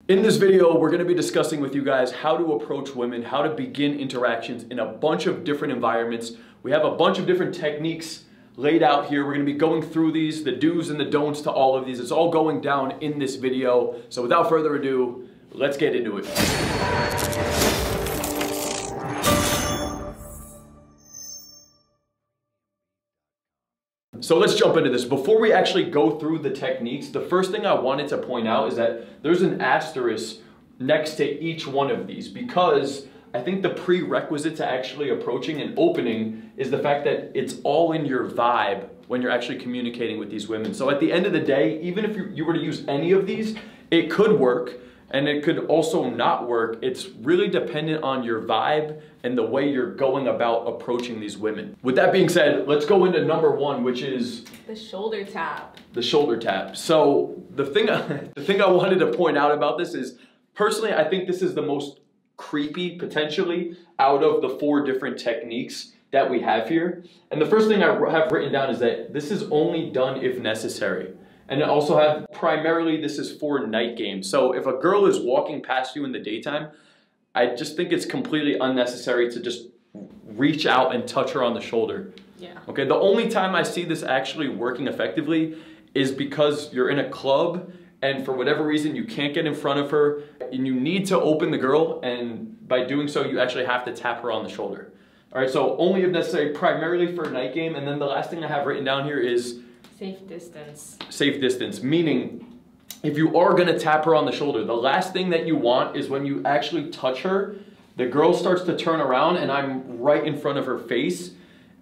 In this video, we're going to be discussing with you guys how to approach women, how to begin interactions in a bunch of different environments. We have a bunch of different techniques laid out here. We're going to be going through these, the do's and the don'ts to all of these. It's all going down in this video. So without further ado, let's get into it. So let's jump into this. Before we actually go through the techniques, the first thing I wanted to point out is that there's an asterisk next to each one of these, because I think the prerequisite to actually approaching and opening is the fact that it's all in your vibe when you're actually communicating with these women. So at the end of the day, even if you were to use any of these, it could work and it could also not work. It's really dependent on your vibe and the way you're going about approaching these women. With that being said, let's go into number one, which is the shoulder tap. The shoulder tap. So the thing I wanted to point out about this is, personally, I think this is the most creepy, potentially, out of the 4 different techniques that we have here. And the first thing I have written down is that this is only done if necessary. And I also have, primarily, this is for night games. So if a girl is walking past you in the daytime, I just think it's completely unnecessary to just reach out and touch her on the shoulder. Yeah. Okay, the only time I see this actually working effectively is because you're in a club and for whatever reason you can't get in front of her and you need to open the girl, and by doing so you actually have to tap her on the shoulder. All right, so only if necessary, primarily for a night game. And then the last thing I have written down here is safe distance. Safe distance, meaning if you are gonna tap her on the shoulder, the last thing that you want is when you actually touch her, the girl starts to turn around and I'm right in front of her face,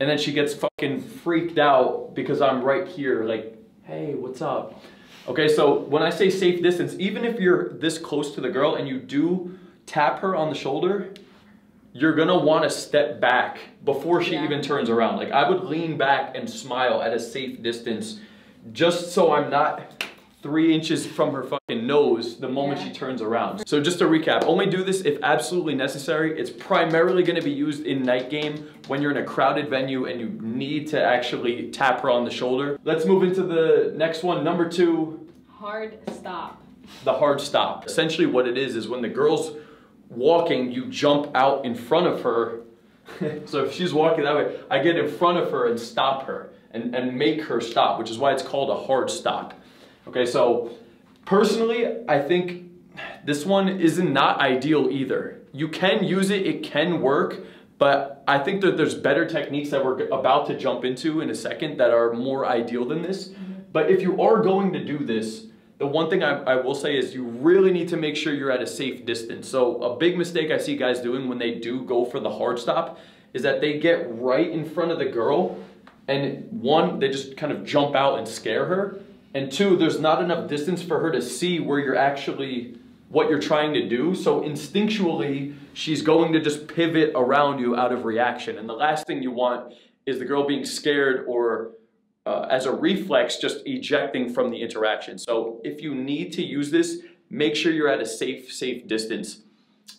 and then she gets fucking freaked out because I'm right here, like, hey, what's up? Okay, so when I say safe distance, even if you're this close to the girl and you do tap her on the shoulder, you're gonna wanna step back before she even turns around. Like, I would lean back and smile at a safe distance just so I'm not 3 inches from her fucking nose the moment she turns around. So just to recap, only do this if absolutely necessary. It's primarily gonna be used in night game when you're in a crowded venue and you need to actually tap her on the shoulder. Let's move into the next one, number 2. Hard stop. The hard stop. Essentially what it is when the girl's walking, you jump out in front of her. So if she's walking that way, I get in front of her and stop her and make her stop, which is why it's called a hard stop. Okay, so personally, I think this one is not ideal either. You can use it, it can work, but I think that there's better techniques that we're about to jump into in a second that are more ideal than this. But if you are going to do this, the one thing I will say is you really need to make sure you're at a safe distance. So a big mistake I see guys doing when they do go for the hard stop is that they get right in front of the girl, and 1, they just kind of jump out and scare her. And 2, there's not enough distance for her to see where you're actually, what you're trying to do. So instinctually, she's going to just pivot around you out of reaction. And the last thing you want is the girl being scared or as a reflex, just ejecting from the interaction. So if you need to use this, make sure you're at a safe distance.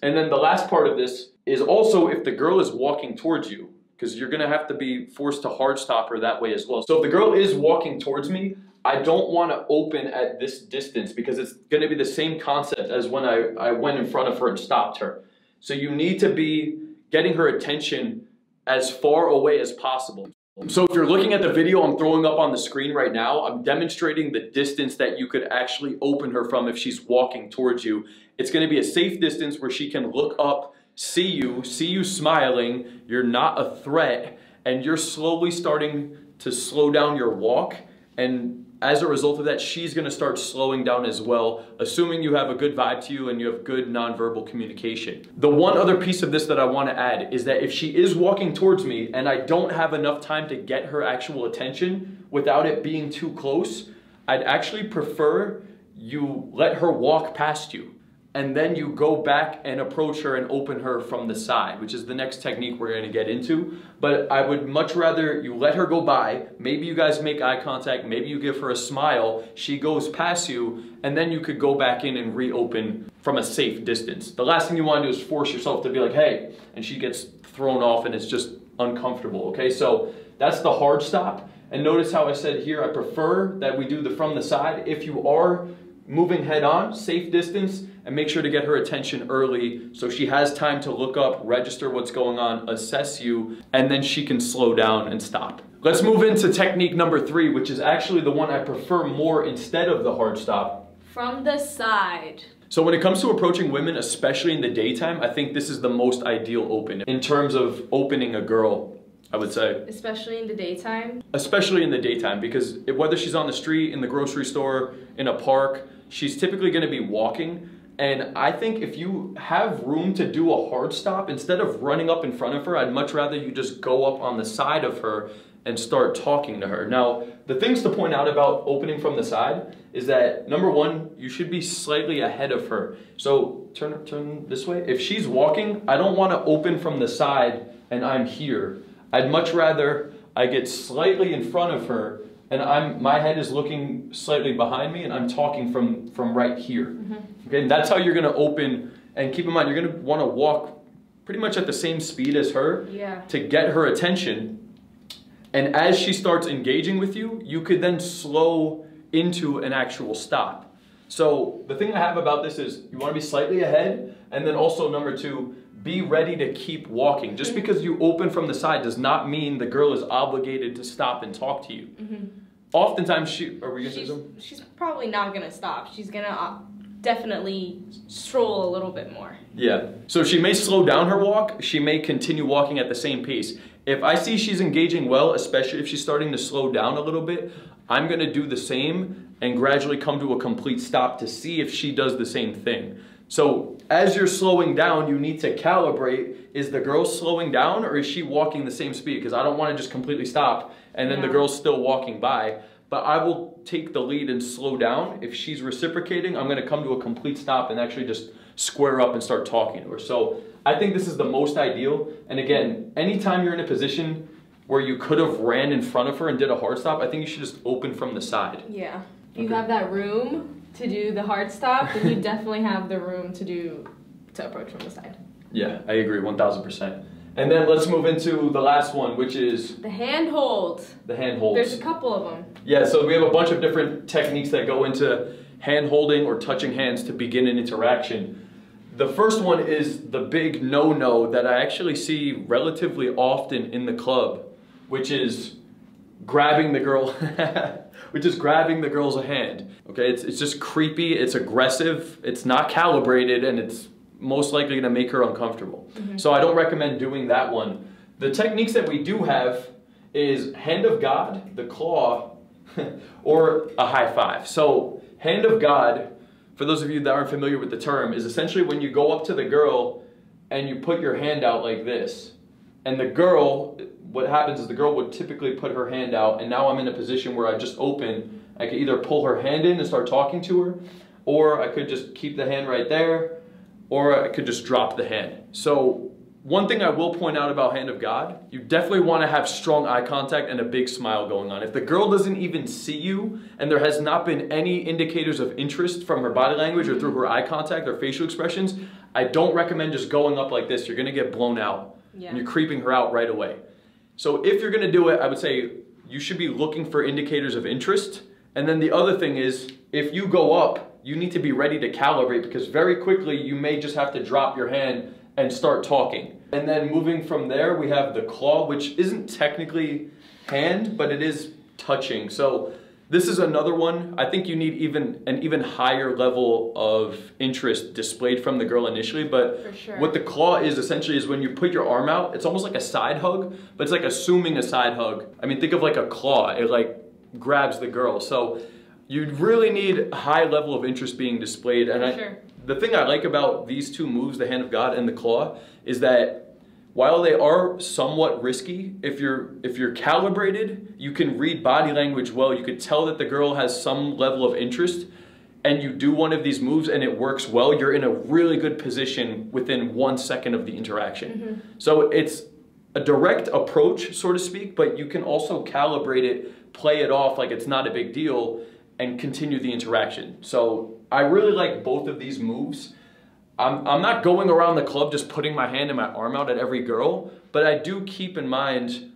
And then the last part of this is also if the girl is walking towards you, because you're gonna have to be forced to hard stop her that way as well. So if the girl is walking towards me, I don't wanna open at this distance because it's gonna be the same concept as when I went in front of her and stopped her. So you need to be getting her attention as far away as possible. So if you're looking at the video I'm throwing up on the screen right now, I'm demonstrating the distance that you could actually open her from if she's walking towards you. It's gonna be a safe distance where she can look up, see you smiling, you're not a threat, and you're slowly starting to slow down your walk. And as a result of that, she's gonna start slowing down as well, assuming you have a good vibe to you and you have good nonverbal communication. The one other piece of this that I wanna add is that if she is walking towards me and I don't have enough time to get her actual attention without it being too close, I'd actually prefer you let her walk past you, and then you go back and approach her and open her from the side, which is the next technique we're gonna get into. But I would much rather you let her go by, maybe you guys make eye contact, maybe you give her a smile, she goes past you, and then you could go back in and reopen from a safe distance. The last thing you wanna do is force yourself to be like, hey, and she gets thrown off and it's just uncomfortable, okay? So that's the hard stop. And notice how I said here, I prefer that we do the from the side. If you are moving head on, safe distance, and make sure to get her attention early so she has time to look up, register what's going on, assess you, and then she can slow down and stop. Let's move into technique number 3, which is actually the one I prefer more instead of the hard stop. From the side. So when it comes to approaching women, especially in the daytime, I think this is the most ideal open in terms of opening a girl, I would say. Especially in the daytime? Especially in the daytime, because whether she's on the street, in the grocery store, in a park, she's typically gonna be walking. And I think if you have room to do a hard stop, instead of running up in front of her, I'd much rather you just go up on the side of her and start talking to her. Now, the things to point out about opening from the side is that, number 1, you should be slightly ahead of her. So turn this way. If she's walking, I don't want to open from the side and I'm here. I'd much rather I get slightly in front of her and my head is looking slightly behind me and I'm talking from right here. Okay, and that's how you're gonna open. And keep in mind, you're gonna wanna walk pretty much at the same speed as her to get her attention. And as she starts engaging with you, you could then slow into an actual stop. So the thing I have about this is you want to be slightly ahead, and then also number 2, be ready to keep walking. Just because you open from the side does not mean the girl is obligated to stop and talk to you. Oftentimes she's probably not gonna stop. She's gonna definitely stroll a little bit more. Yeah. So she may slow down her walk. She may continue walking at the same pace. If I see she's engaging well, especially if she's starting to slow down a little bit, I'm gonna do the same and gradually come to a complete stop to see if she does the same thing. So as you're slowing down, you need to calibrate, is the girl slowing down or is she walking the same speed? Because I don't wanna just completely stop and then the girl's still walking by. But I will take the lead and slow down. If she's reciprocating, I'm gonna come to a complete stop and actually just square up and start talking to her. So I think this is the most ideal. And again, anytime you're in a position where you could have ran in front of her and did a hard stop, I think you should just open from the side. Yeah. If you have that room to do the hard stop, then you definitely have the room to approach from the side. Yeah, I agree 1000%. And then let's move into the last one, which is the handhold. The handholds. There's a couple of them. Yeah, so we have a bunch of different techniques that go into hand holding or touching hands to begin an interaction. The first one is the big no-no that I actually see relatively often in the club, which is grabbing the girl, grabbing the girl's hand. Okay, it's just creepy, it's aggressive, it's not calibrated, and it's most likely gonna make her uncomfortable. So I don't recommend doing that one. The techniques that we do have is hand of God, the claw, or a high five. So hand of God, for those of you that aren't familiar with the term, is essentially when you go up to the girl and you put your hand out like this. And the girl, what happens is the girl would typically put her hand out, and now I'm in a position where I just open. I could either pull her hand in and start talking to her, or I could just keep the hand right there, or I could just drop the hand. So one thing I will point out about hand of God, you definitely want to have strong eye contact and a big smile going on. If the girl doesn't even see you and there has not been any indicators of interest from her body language or through her eye contact or facial expressions, I don't recommend just going up like this. You're gonna get blown out and you're creeping her out right away. So if you're gonna do it, I would say you should be looking for indicators of interest. And then the other thing is, if you go up, you need to be ready to calibrate, because very quickly you may just have to drop your hand and start talking. And then moving from there, we have the claw, which isn't technically hand, but it is touching. So this is another one. I think you need an even higher level of interest displayed from the girl initially. But for sure, what the claw is essentially is when you put your arm out, it's almost like a side hug, but it's like assuming a side hug. I mean, think of like a claw. It like grabs the girl. So you really need a high level of interest being displayed. And the thing I like about these two moves, the hand of God and the claw, is that while they are somewhat risky, if you're calibrated, you can read body language well. You could tell that the girl has some level of interest, and you do one of these moves and it works well, you're in a really good position within 1 second of the interaction. So it's a direct approach, so to speak, but you can also calibrate it, play it off like it's not a big deal, and continue the interaction. So I really like both of these moves. I'm not going around the club just putting my hand and my arm out at every girl, but I do keep in mind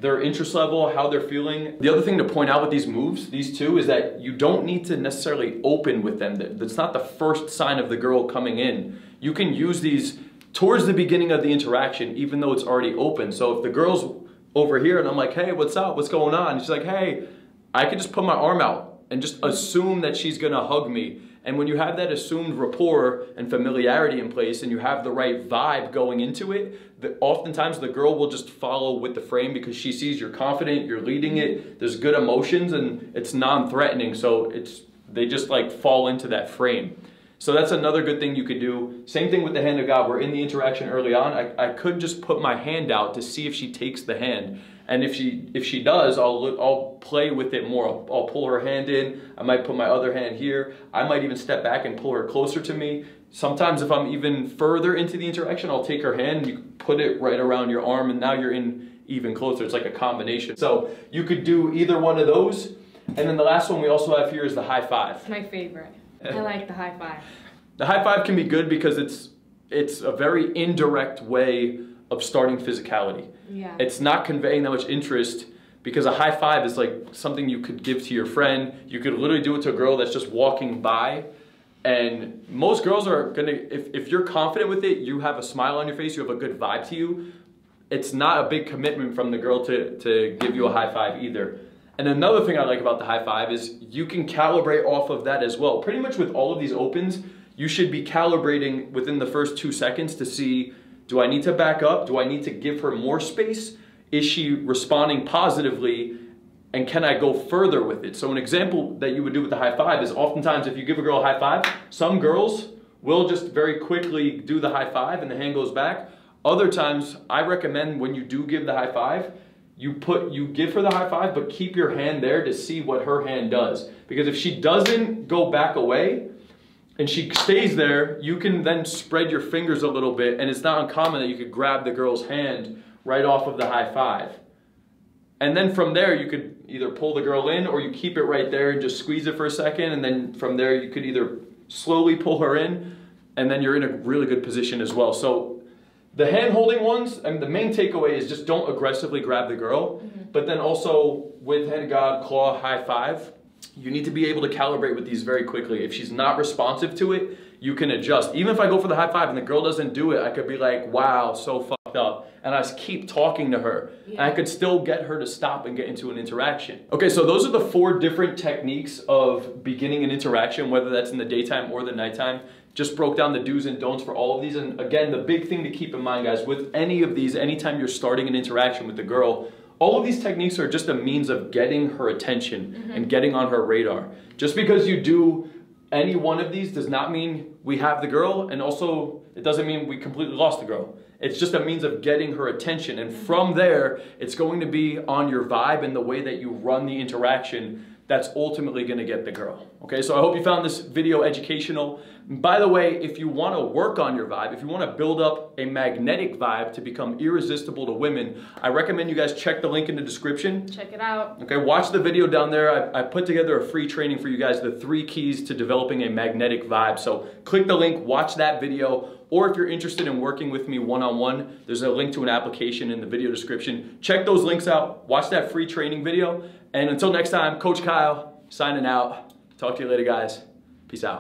their interest level, how they're feeling. The other thing to point out with these moves, these two, is that you don't need to necessarily open with them. That's not the first sign of the girl coming in. You can use these towards the beginning of the interaction, even though it's already open. So if the girl's over here and I'm like, hey, what's up? What's going on? And she's like, hey, I could just put my arm out and just assume that she's gonna hug me. And when you have that assumed rapport and familiarity in place and you have the right vibe going into it, oftentimes the girl will just follow with the frame because she sees you're confident, you're leading it, there's good emotions, and it's non-threatening. So they just like fall into that frame. So that's another good thing you could do. Same thing with the hand of God. We're in the interaction early on. I could just put my hand out to see if she takes the hand. And if she does, I'll play with it more. I'll pull her hand in. I might put my other hand here. I might even step back and pull her closer to me. Sometimes if I'm even further into the interaction, I'll take her hand and you put it right around your arm, and now you're in even closer. It's like a combination. So you could do either one of those. And then the last one we also have here is the high five. It's my favorite. I like the high five. The high five can be good because it's a very indirect way of starting physicality. Yeah. It's not conveying that much interest, because a high five is like something you could give to your friend. You could literally do it to a girl that's just walking by. And most girls are gonna, if you're confident with it, you have a smile on your face, you have a good vibe to you, it's not a big commitment from the girl to give you a high five either. And another thing I like about the high five is you can calibrate off of that as well. Pretty much with all of these opens, you should be calibrating within the first 2 seconds to see, do I need to back up? Do I need to give her more space? Is she responding positively? And can I go further with it? So an example that you would do with the high five is oftentimes if you give a girl a high five, some girls will just very quickly do the high five and the hand goes back. Other times, I recommend when you do give the high five, you give her the high five, but keep your hand there to see what her hand does. Because if she doesn't go back away and she stays there, you can then spread your fingers a little bit, and it's not uncommon that you could grab the girl's hand right off of the high five. And then from there, you could either pull the girl in or you keep it right there and just squeeze it for a second. And then from there, you could either slowly pull her in, and then you're in a really good position as well. So the hand holding ones, I mean, the main takeaway is just don't aggressively grab the girl. But then also with hand God, claw, high five, you need to be able to calibrate with these very quickly. If she's not responsive to it, you can adjust. Even if I go for the high five and the girl doesn't do it, I could be like, wow, so fucked up. And I just keep talking to her. Yeah. And I could still get her to stop and get into an interaction. Okay, so those are the 4 different techniques of beginning an interaction, whether that's in the daytime or the nighttime. Just broke down the do's and don'ts for all of these. And again, the big thing to keep in mind, guys, with any of these, anytime you're starting an interaction with the girl, all of these techniques are just a means of getting her attention and getting on her radar. Just because you do any one of these does not mean we have the girl, and also it doesn't mean we completely lost the girl. It's just a means of getting her attention, and from there, it's going to be on your vibe and the way that you run the interaction that's ultimately gonna get the girl. Okay, so I hope you found this video educational. By the way, if you wanna work on your vibe, if you wanna build up a magnetic vibe to become irresistible to women, I recommend you guys check the link in the description. Check it out. Okay, watch the video down there. I put together a free training for you guys, the 3 keys to developing a magnetic vibe. So click the link, watch that video, or if you're interested in working with me one-on-one, there's a link to an application in the video description. Check those links out, watch that free training video, and until next time, Coach Kyle, signing out. Talk to you later, guys. Peace out.